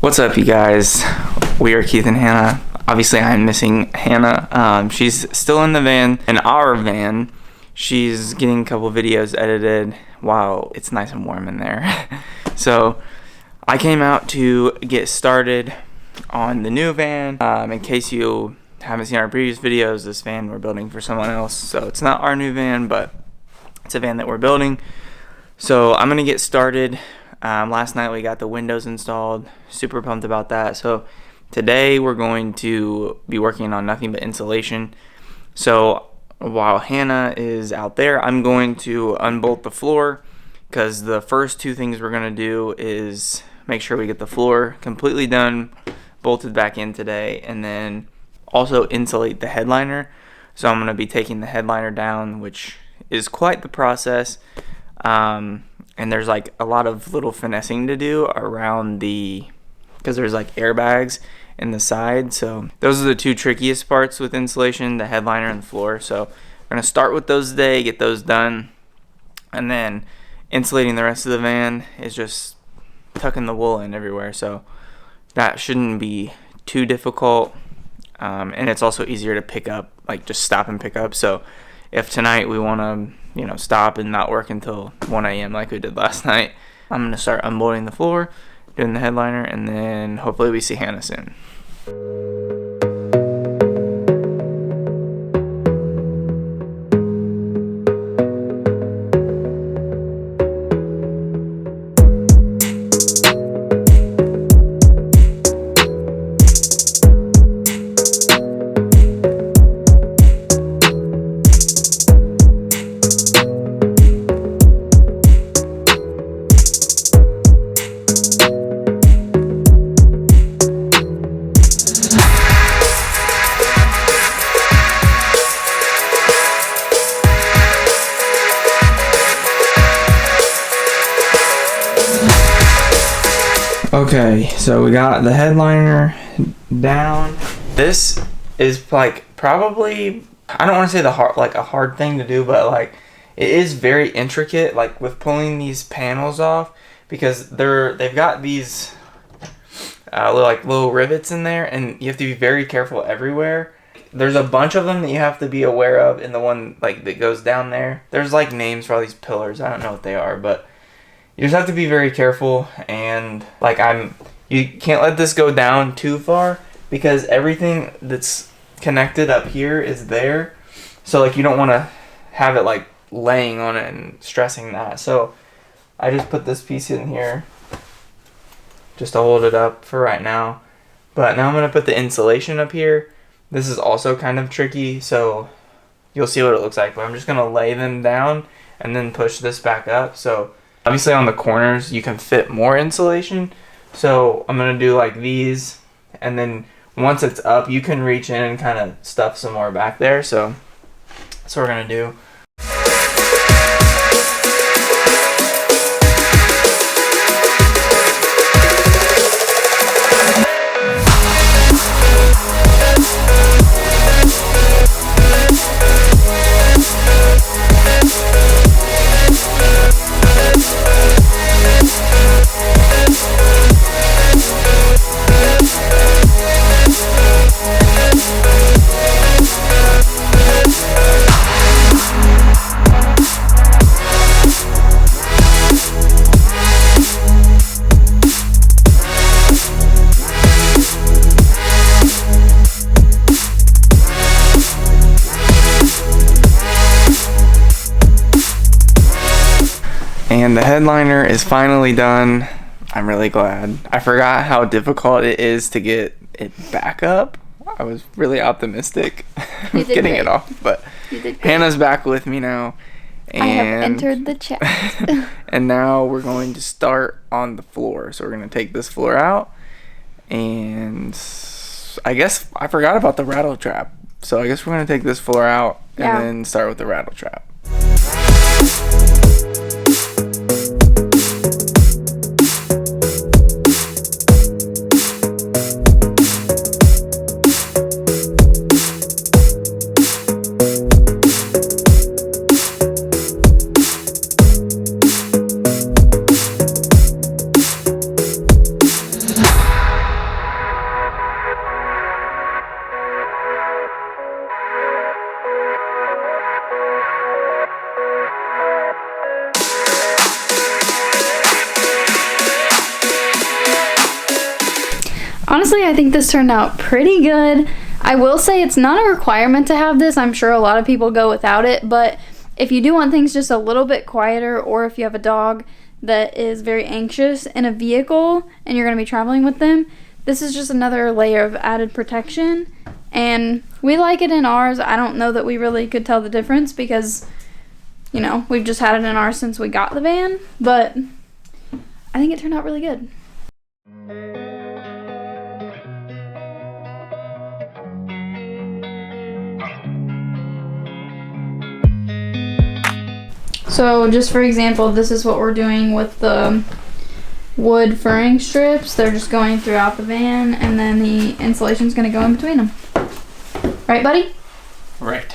What's up, you guys? We are Keith and Hannah. Obviously, I'm missing Hannah. She's still in the van, in our van. She's getting a couple videos edited while it's nice and warm in there. So I came out to get started on the new van. In case you haven't seen our previous videos, this van we're building for someone else. So it's not our new van, but it's a van that we're building. So I'm gonna get started. Last night we got the windows installed. Super pumped about that. So today we're going to be working on nothing but insulation. So while Hannah is out there, I'm going to unbolt the floor, because the first two things we're going to do is make sure we get the floor completely done, bolted back in today, and then also insulate the headliner. So I'm going to be taking the headliner down, which is quite the process. And there's like a lot of little finessing to do around because there's like airbags in the side. So those are the two trickiest parts with insulation, the headliner and the floor. So we're going to start with those today, get those done. And then insulating the rest of the van is just tucking the wool in everywhere. So that shouldn't be too difficult. And it's also easier to pick up, like just stop and pick up. So if tonight we want to, stop and not work until 1 a.m. like we did last night, I'm going to start unbolting the floor, doing the headliner, and then hopefully we see Hannah soon. Okay, so we got the headliner down. This is like probably, I don't want to say a hard thing to do, but like it is very intricate, like with pulling these panels off, because they've got these little rivets in there, and you have to be very careful everywhere. There's a bunch of them that you have to be aware of in the one like that goes down there. There's like names for all these pillars. I don't know what they are, but you just have to be very careful, and you can't let this go down too far, because everything that's connected up here is there. So like you don't want to have it like laying on it and stressing that. So I just put this piece in here just to hold it up for right now. But now I'm going to put the insulation up here. This is also kind of tricky, so you'll see what it looks like. But I'm just going to lay them down and then push this back up. So obviously on the corners you can fit more insulation, so I'm going to do like these, and then once it's up you can reach in and kind of stuff some more back there. So that's what we're going to do. And the headliner is finally done. I'm really glad. I forgot how difficult it is to get it back up. I was really optimistic getting it off, but Hannah's back with me now. And I have entered the chat. And now we're going to start on the floor. So we're going to take this floor out, and I guess I forgot about the rattle trap. So I guess we're going to take this floor out and then start with the rattle trap. Honestly, I think this turned out pretty good. I will say it's not a requirement to have this. I'm sure a lot of people go without it, but if you do want things just a little bit quieter, or if you have a dog that is very anxious in a vehicle and you're going to be traveling with them, this is just another layer of added protection. And we like it in ours. I don't know that we really could tell the difference because, you know, we've just had it in ours since we got the van, but I think it turned out really good. So just for example, this is what we're doing with the wood furring strips. They're just going throughout the van, and then the insulation's going to go in between them. Right, buddy? Right.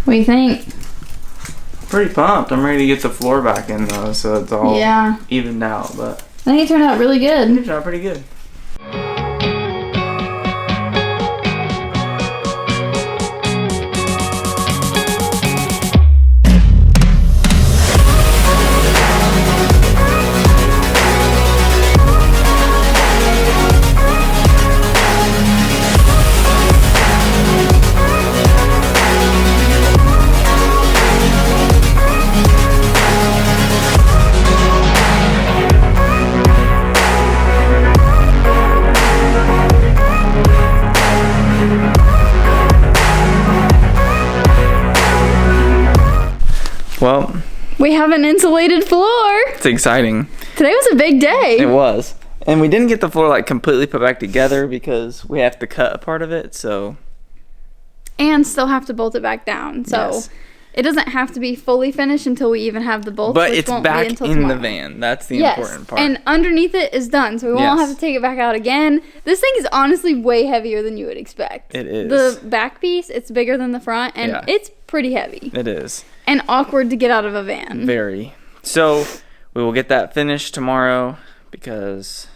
What do you think? Pretty pumped. I'm ready to get the floor back in though, so it's all evened out. But I think it turned out really good. it turned out pretty good. Well, we have an insulated floor. it's exciting. Today was a big day. It was. And we didn't get the floor like completely put back together because we have to cut a part of it, so. And still have to bolt it back down. So Yes. It doesn't have to be fully finished until we even have the bolts. But which it's won't back be until in tomorrow. the van. That's the Yes, important part. and underneath it is done, so we won't have to take it back out again. This thing is honestly way heavier than you would expect. It is. The back piece, it's bigger than the front, and it's pretty heavy. It is. And awkward to get out of a van. Very. So we will get that finished tomorrow because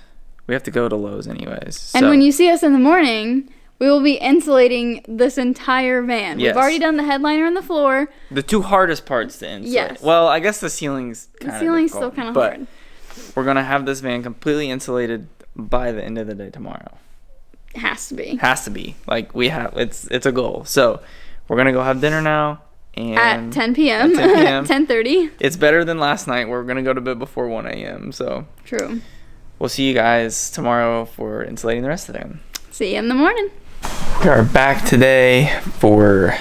we have to go to Lowe's anyways. And when you see us in the morning, we will be insulating this entire van. Yes. We've already done the headliner and the floor. The two hardest parts to insulate. Yes. Well, I guess the ceiling's kind of The ceiling's still kind of hard. We're going to have this van completely insulated by the end of the day tomorrow. It has to be. Has to be. Like it's a goal. So we're going to go have dinner now. And at 10 p.m. At 10 p.m. 10:30. It's better than last night. We're going to go to bed before 1 a.m. So True. We'll see you guys tomorrow for insulating the rest of them. See you in the morning. We are back today for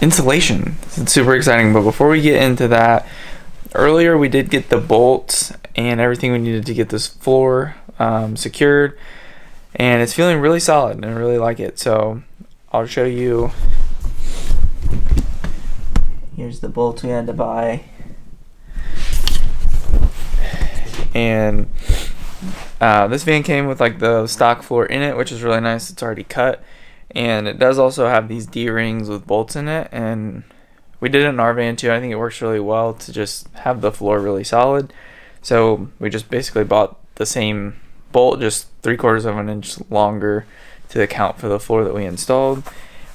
insulation. It's super exciting, but before we get into that, earlier we did get the bolts and everything we needed to get this floor secured, and it's feeling really solid and I really like it. So I'll show you. Here's the bolts we had to buy, and this van came with like the stock floor in it, which is really nice. It's already cut, and it does also have these D-rings with bolts in it, and we did it in our van too. I think it works really well to just have the floor really solid. So we just basically bought the same bolt, just 3/4 of an inch longer to account for the floor that we installed,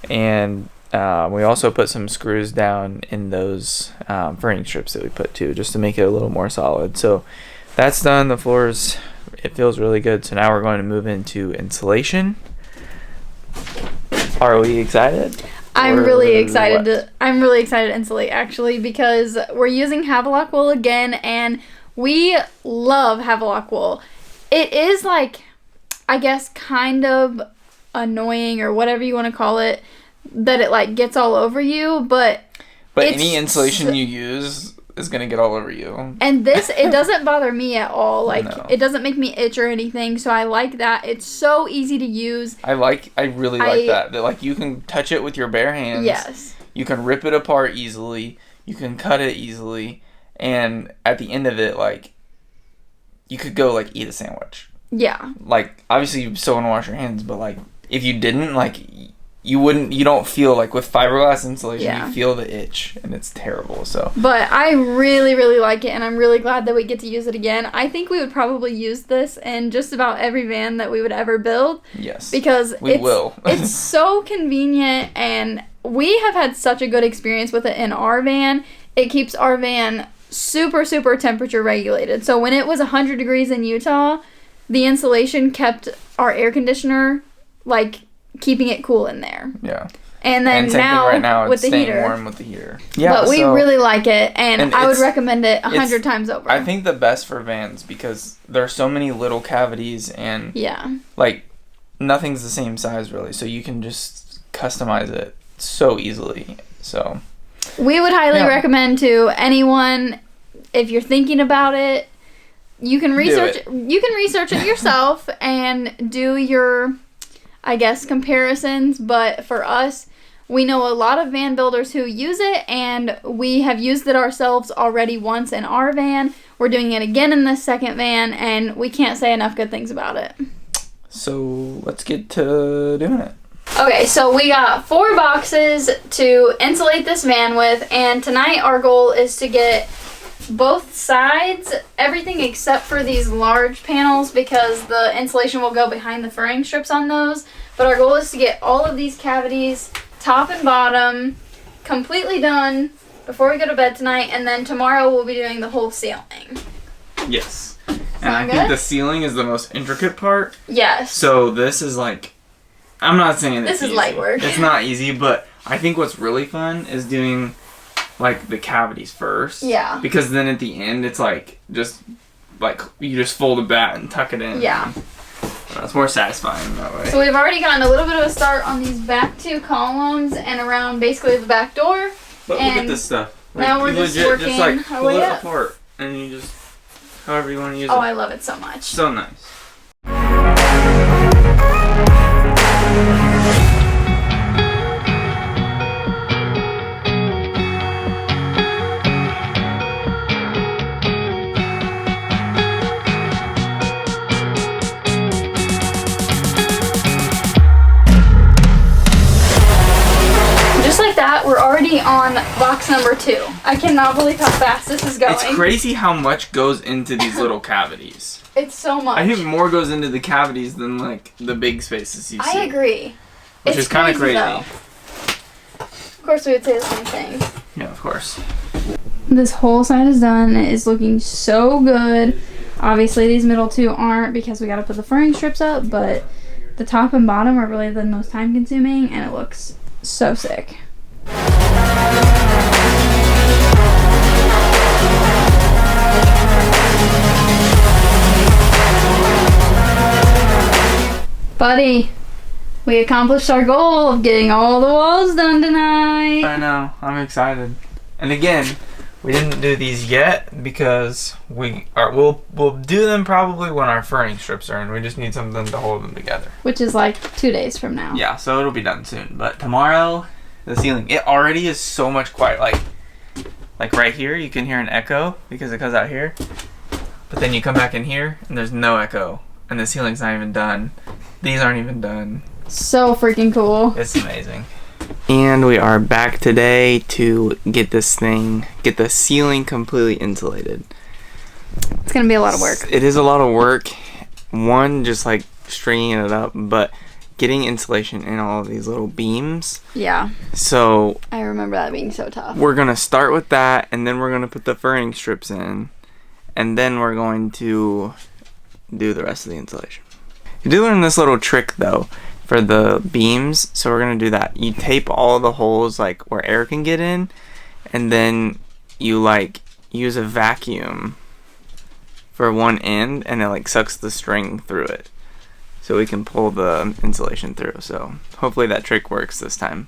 and we also put some screws down in those furring strips that we put too, just to make it a little more solid. So that's done. The floors, it feels really good. So now we're going to move into insulation. Are we excited? I'm really excited to insulate actually, because we're using Havelock Wool again, and we love Havelock Wool. It is like, I guess, kind of annoying or whatever you want to call it, that it like gets all over you, but any insulation you use is gonna get all over you. And this, it doesn't bother me at all. Like, No. it doesn't make me itch or anything, so I like that. It's so easy to use. I really like that like you can touch it with your bare hands. Yes. You can rip it apart easily. You can cut it easily, and at the end of it, like, you could go like eat a sandwich. Yeah. Like, obviously you still want to wash your hands, but like if you didn't, like, you don't feel like with fiberglass insulation, you feel the itch, and it's terrible. So, but I really, really like it, and I'm really glad that we get to use it again. I think we would probably use this in just about every van that we would ever build. Yes, because we will. It's so convenient, and we have had such a good experience with it in our van. It keeps our van super, super temperature regulated. So when it was 100 degrees in Utah, the insulation kept our air conditioner like keeping it cool in there. Yeah. And then now with the staying heater. warm with the heater. Yeah. But we really like it, and I would recommend it 100 times over. I think the best for vans because there are so many little cavities and like nothing's the same size really, so you can just customize it so easily. So we would highly recommend to anyone, if you're thinking about it, you can research it yourself and do your, I guess, comparisons. But for us, we know a lot of van builders who use it, and we have used it ourselves already once in our van. We're doing it again in this second van, and we can't say enough good things about it. So let's get to doing it. Okay, so we got 4 boxes to insulate this van with, and tonight our goal is to get both sides, everything except for these large panels, because the insulation will go behind the furring strips on those. But our goal is to get all of these cavities, top and bottom, completely done before we go to bed tonight, and then tomorrow we'll be doing the whole ceiling. Yes. And I think the ceiling is the most intricate part. Yes. So this is like, I'm not saying this is light work. It's not easy, but I think what's really fun is doing like the cavities first. Yeah. Because then at the end it's like just like you just fold a bat and tuck it in. Yeah. It's more satisfying that way. So we've already gotten a little bit of a start on these back 2 columns and around basically the back door. But look at this stuff. Like, now we're just working just like our pull way it up. apart and you just however you want to use it. Oh, I love it so much. So nice. Just like that, we're already on box number 2. I cannot believe how fast this is going. It's crazy how much goes into these little cavities. It's so much. I think more goes into the cavities than like the big spaces you see. I agree. Which is kind of crazy. Of course we would say the same thing. Yeah, of course. This whole side is done. It is looking so good. Obviously these middle 2 aren't because we got to put the furring strips up, but the top and bottom are really the most time consuming, and it looks so sick. Buddy, we accomplished our goal of getting all the walls done tonight. I know. I'm excited. And again, we didn't do these yet because we'll do them probably when our furring strips are in. We just need something to hold them together. Which is like 2 days from now. Yeah, so it'll be done soon. But tomorrow, the ceiling, it already is so much quiet. Like right here, you can hear an echo because it comes out here. But then you come back in here and there's no echo. And the ceiling's not even done. These aren't even done. So freaking cool. It's amazing. And we are back today to get the ceiling completely insulated. It's gonna be a lot of work. It is a lot of work. One, just like stringing it up, but getting insulation in all of these little beams. Yeah. So I remember that being so tough. We're gonna start with that, and then we're gonna put the furring strips in, and then we're going to do the rest of the insulation. You do learn this little trick though for the beams, so we're gonna do that. You tape all the holes like where air can get in, and then you like use a vacuum for one end, and it like sucks the string through it. so we can pull the insulation through. So hopefully that trick works this time.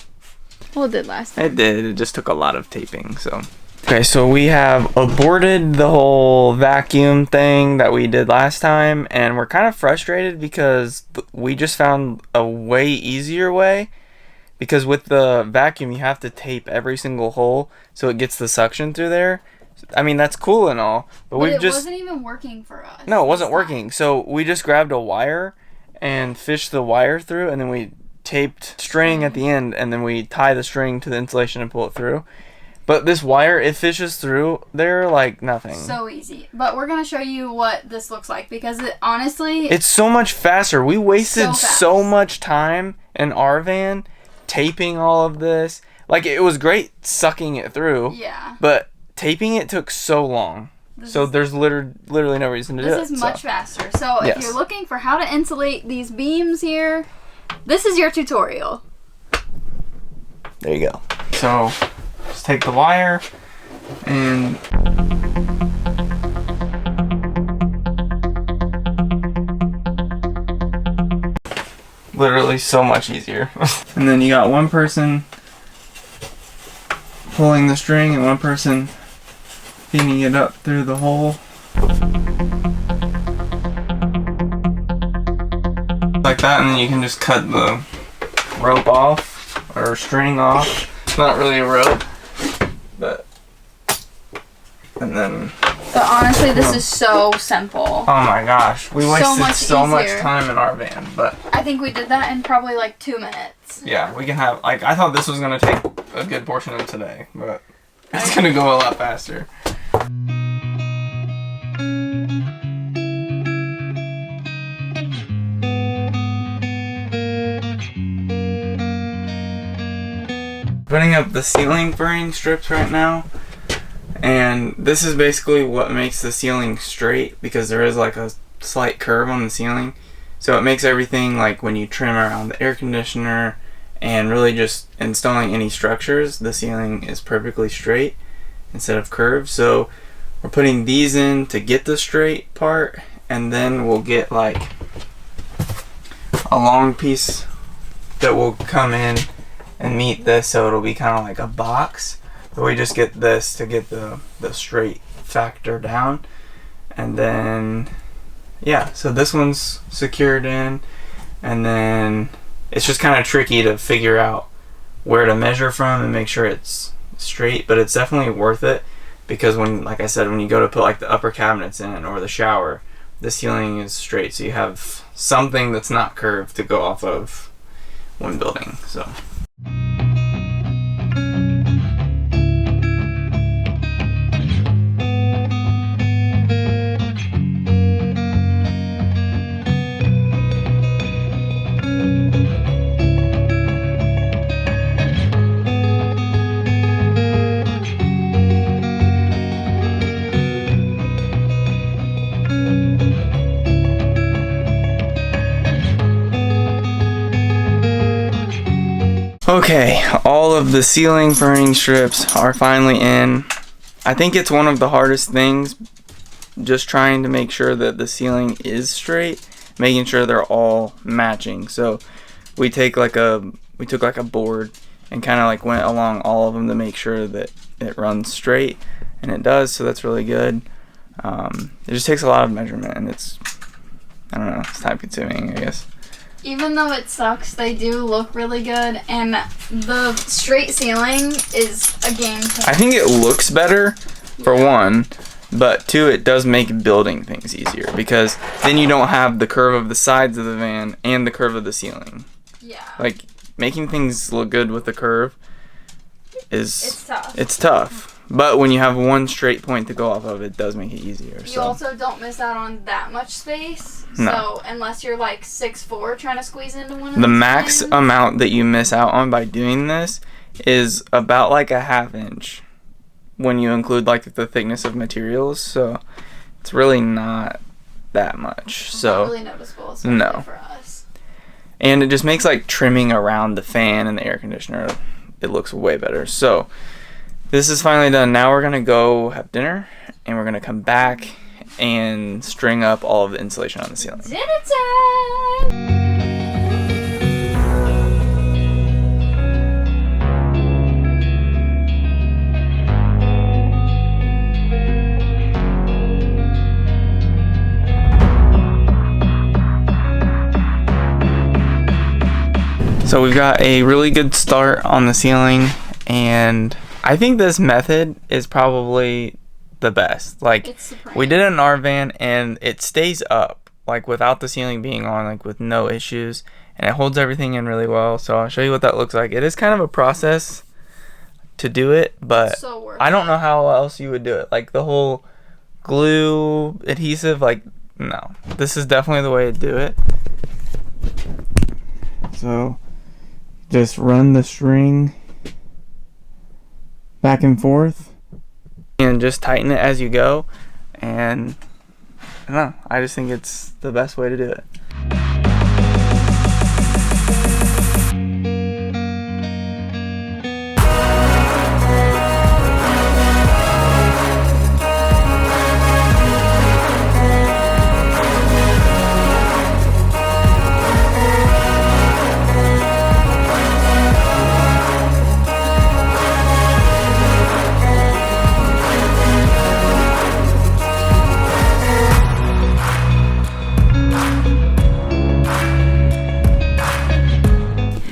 Well, it did last time. It did. It just took a lot of taping. So okay, so we have aborted the whole vacuum thing that we did last time, and we're kind of frustrated because we just found a way easier way. Because with the vacuum, you have to tape every single hole so it gets the suction through there. I mean, that's cool and all, but it wasn't even working for us. No, it wasn't working. So we just grabbed a wire and fished the wire through, and then we taped string at the end, and then we tie the string to the insulation and pull it through. But this wire, it fishes through there like nothing. So easy. But we're going to show you what this looks like, because honestly... It's so much faster. We wasted so much time in our van taping all of this. Like, it was great sucking it through. Yeah. But taping it took so long. So there's literally no reason to do it. This is much faster. So if you're looking for how to insulate these beams here, this is your tutorial. There you go. So just take the wire and literally so much easier. And then you got one person pulling the string and one person feeding it up through the hole. Like that, and then you can just cut the rope off, or string off. It's not really a rope, but, and then... But honestly, this is so simple. Oh my gosh, we wasted so much time in our van, but... I think we did that in probably like 2 minutes. Yeah, we can have, like, I thought this was going to take a good portion of today, but it's going to go a lot faster. Putting up the ceiling furring strips right now, and this is basically what makes the ceiling straight, because there is like a slight curve on the ceiling, so it makes everything, like when you trim around the air conditioner and really just installing any structures, the ceiling is perfectly straight instead of curved. So we're putting these in to get the straight part, and then we'll get like a long piece that will come in and meet this, so it'll be kind of like a box. But we just get this to get the straight factor down, and then yeah, so this one's secured in, and then it's just kind of tricky to figure out where to measure from and make sure it's straight, but it's definitely worth it, because when, like I said, when you go to put like the upper cabinets in or the shower, the ceiling is straight, so you have something that's not curved to go off of when building. So okay, all of the ceiling furring strips are finally in. I think it's one of the hardest things, just trying to make sure that the ceiling is straight, making sure they're all matching. So we took like a board and kind of like went along all of them to make sure that it runs straight, and it does, so that's really good. It just takes a lot of measurement, and it's, I don't know, it's time consuming, I guess. Even though it sucks, they do look really good, and the straight ceiling is a game changer. I think it looks better, for one, but two, it does make building things easier, because then you don't have the curve of the sides of the van and the curve of the ceiling. Yeah. Like, making things look good with the curve It's tough. It's tough. But when you have one straight point to go off of, it does make it easier. You also don't miss out on that much space. No. So unless you're like 6'4", trying to squeeze into one of the max amount that you miss out on by doing this is about like a 1/2 inch when you include like the thickness of materials. So it's really not that much. It's so not really noticeable, especially for us. And it just makes like trimming around the fan and the air conditioner, it looks way better. So this is finally done. Now we're gonna go have dinner, and we're gonna come back and string up all of the insulation on the ceiling. Dinner time! So we've got a really good start on the ceiling, and I think this method is probably the best. Like, we did it in our van and it stays up, like without the ceiling being on, like with no issues, and it holds everything in really well. So I'll show you what that looks like. It is kind of a process to do it, but I don't know how else you would do it. Like the whole glue adhesive, like, no, this is definitely the way to do it. So just run the string back and forth and just tighten it as you go, and I don't know, I just think it's the best way to do it.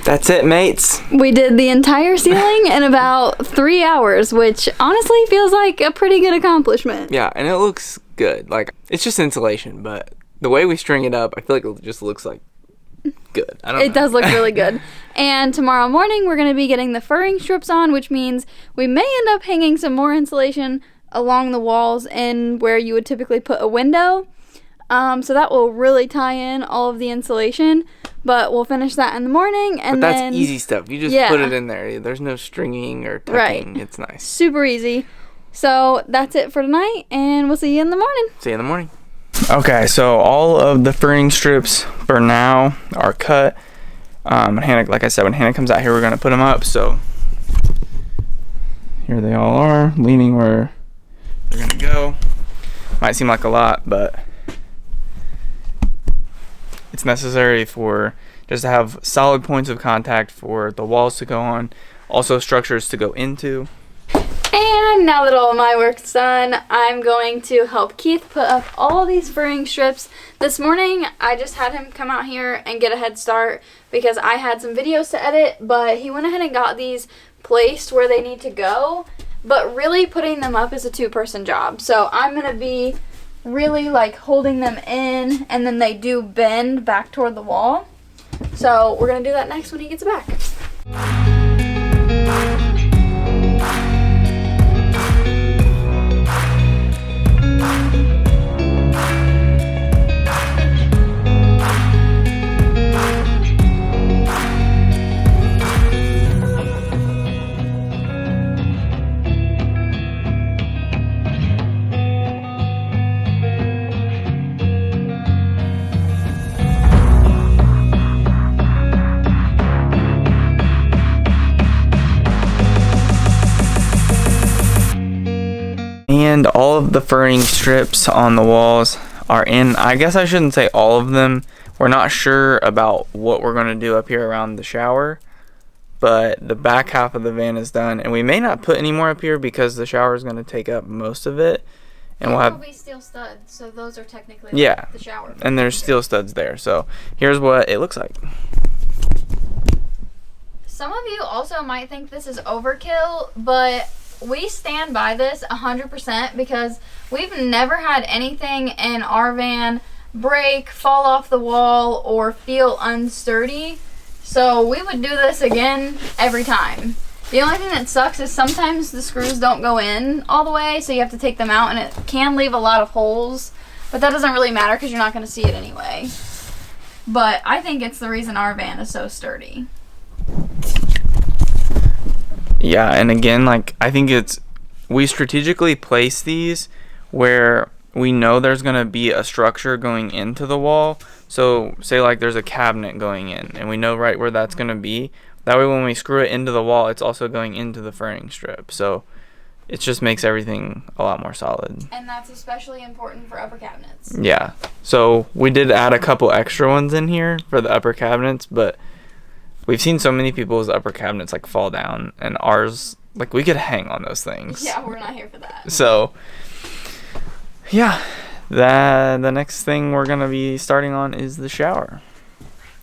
That's it, mates. We did the entire ceiling in about 3 hours, which honestly feels like a pretty good accomplishment. Yeah, and it looks good. Like, it's just insulation, but the way we string it up, I feel like it just looks like good. I don't know. It does look really good. And tomorrow morning, we're going to be getting the furring strips on, which means we may end up hanging some more insulation along the walls and where you would typically put a window. So that will really tie in all of the insulation, but we'll finish that in the morning. And but that's then, easy stuff. You just put it in there. There's no stringing or tucking. Right. It's nice. Super easy. So that's it for tonight, and we'll see you in the morning. See you in the morning. Okay, so all of the furring strips for now are cut. When Hannah, like I said, when Hannah comes out here, we're gonna put them up. So here they all are, leaning where they're gonna go. Might seem like a lot, but it's necessary for just to have solid points of contact for the walls to go on, also structures to go into. And now that all of my work's done, I'm going to help Keith put up all these furring strips. This morning, I just had him come out here and get a head start because I had some videos to edit, but he went ahead and got these placed where they need to go. But really putting them up is a two-person job. So I'm going to be really like holding them in, and then they do bend back toward the wall. So we're gonna do that next when he gets back. And all of the furring strips on the walls are in. I guess I shouldn't say all of them. We're not sure about what we're going to do up here around the shower, but the back half of the van is done, and we may not put any more up here because the shower is going to take up most of it, and we'll have steel studs, so those are technically like the shower. And there's steel studs there. So here's what it looks like. Some of you also might think this is overkill, but we stand by this 100% because we've never had anything in our van break, fall off the wall, or feel unsturdy. So we would do this again every time. The only thing that sucks is sometimes the screws don't go in all the way, so you have to take them out, and it can leave a lot of holes. But that doesn't really matter because you're not going to see it anyway. But I think it's the reason our van is so sturdy. Yeah, and again, like, I think we strategically place these where we know there's going to be a structure going into the wall. So say like there's a cabinet going in, and we know right where that's going to be. That way when we screw it into the wall, it's also going into the furring strip. So it just makes everything a lot more solid. And that's especially important for upper cabinets. Yeah. So we did add a couple extra ones in here for the upper cabinets, but we've seen so many people's upper cabinets like fall down, and ours, like, we could hang on those things. Yeah, we're not here for that. So yeah, the next thing we're gonna be starting on is the shower.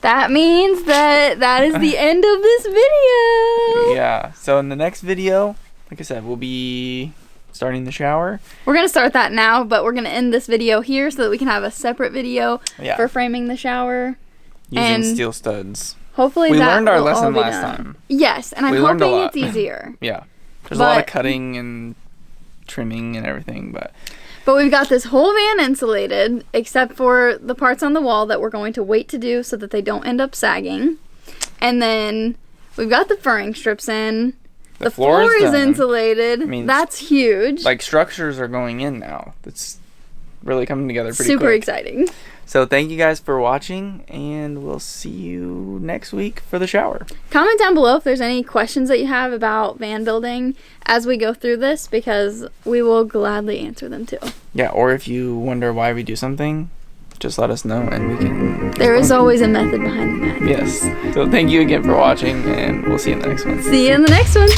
that means that is the end of this video. Yeah. So in the next video, like I said, we'll be starting the shower. We're going to start that now, but we're going to end this video here so that we can have a separate video Yeah. for framing the shower. Using And steel studs. Hopefully We that learned our will all lesson be last done. time. Yes, and I'm We learned a hoping lot. it's easier. Yeah. There's a lot of But- cutting and trimming and everything, but But we've got this whole van insulated, except for the parts on the wall that we're going to wait to do so that they don't end up sagging. And then we've got the furring strips in. The floor is done. insulated. I mean, that's huge. like structures are going in now. It's really coming together pretty Super quick. exciting. So thank you guys for watching, and we'll see you next week for the shower. Comment down below if there's any questions that you have about van building as we go through this, because we will gladly answer them too. Yeah, or if you wonder why we do something, just let us know and we can... There is always a method behind the madness. Yes. So thank you again for watching, and we'll see you in the next one. See you in the next one.